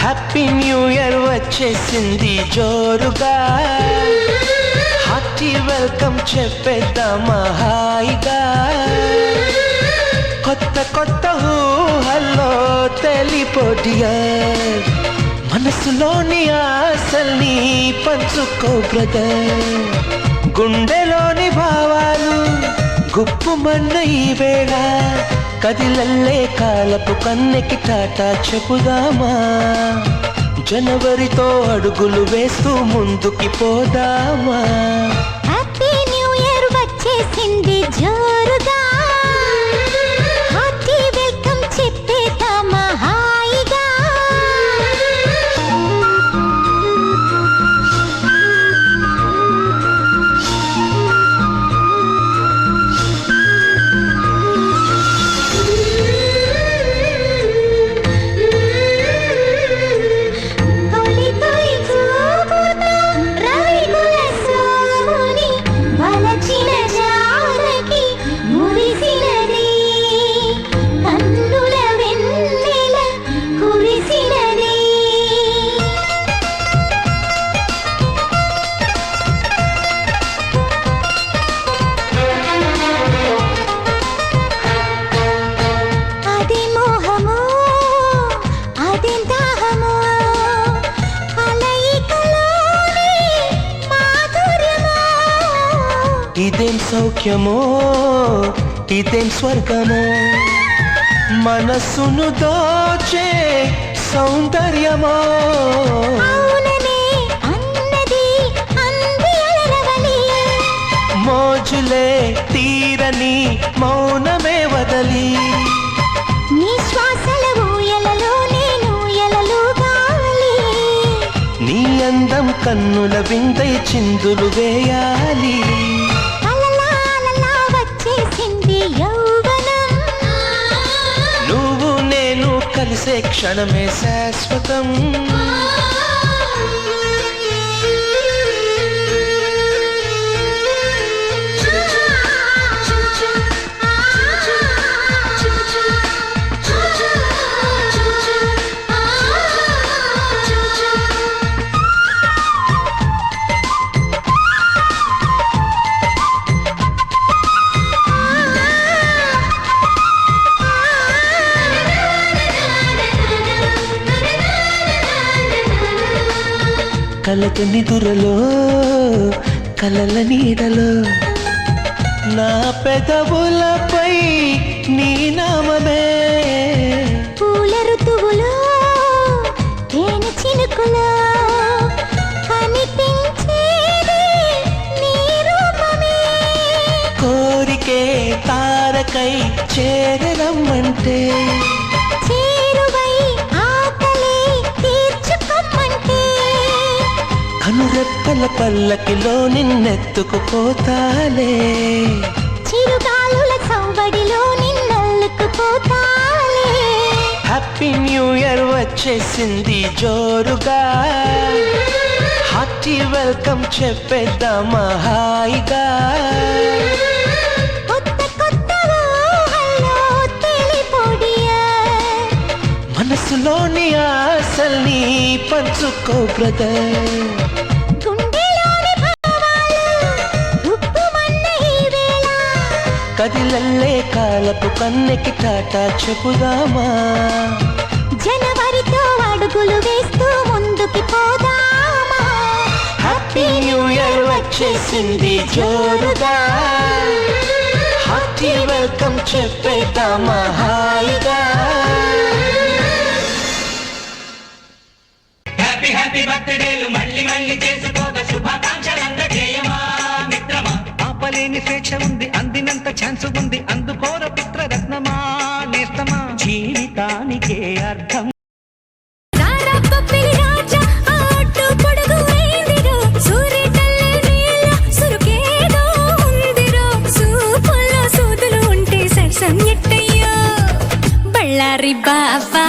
Happy new year వచ్చేసింది జోరుగా, hearty welcome చెప్పేద్దామా హాయిగా. కొత్త కొత్త ఊహల్లో తెలిపోడియర్, మనసులోని ఆశల్ని పంచుకో బ్రదర్. గుండెలోని భావాలు గుప్పుమన్న ఈ వేళ, కదిలల్లే కాలపు కన్నెకి టాటా చెప్పుదామా. జనవరితో అడుగులు వేస్తూ ముందుకి పోదామా. హ్యాపీ న్యూ ఇయర్ వచ్చేసింది జోరుగా, హార్టీ వెల్కమ్ చెప్పేద్దామా హాయిగా. ఇదేం సౌఖ్యమో ఇదేం స్వర్గమో, మనసును దోచే సౌందర్యమో. మోజులే తీరని మౌనమే వదలి, నీ శ్వాసల ఊయలలో నేను ఎలలుగాలి. నీ అందం కన్నుల విందై చిందులు వేయాలి. వచ్చేసింది యౌవనం, నువ్వు నేను కలిసే క్షణమే శాశ్వతం. కలత నిదురలో కలల నీడలో, నా పెదవులపై నీ నామమే. పూల ఋతువులో తేనె చినుకులో కనిపించేది నీ రూపమే. కోరికే తారకై చేరరమ్మంటే, కనురెప్పల పల్లకిలో నిన్నెత్తుకుపోతాలే. చిరుగాలుల సౌబడిలో నిన్నల్లుకుపోతాలే. హ్యాపీ న్యూ ఇయర్ వచ్చేసింది జోరుగా, హార్టీ వెల్కమ్ చెప్పేద్దామా హాయిగా. కొత్త కొత్త ఊహల్లో తెలిపోడియర్, మనసులోని ఆశల్ని పంచుకో బ్రదర్. కదిలల్లే కాలపు కన్నెకి టాటా చెప్పుదామా. జనవరితో అడుగులు వేస్తూ ముందుకి పోదామా. హ్యాపీ న్యూ ఇయర్ వచ్చేసింది జోరుగా, హార్టీ వెల్కమ్ చెప్పేద్దామా హాయిగా. హ్యాపీ హ్యాపీ బర్త్డేలు మళ్ళీ మళ్ళీ చేసుకోగా, శుభాకాంక్షలందజేయమా మిత్రమా. ఆపలేని స్వేచ్ఛ ఉంది, అందినంత ఛాన్స్ ఉంది, అందుకోర పుత్రరత్నమా నేస్తమా. జీవితానికే అర్థం బళ్ళారి బాబా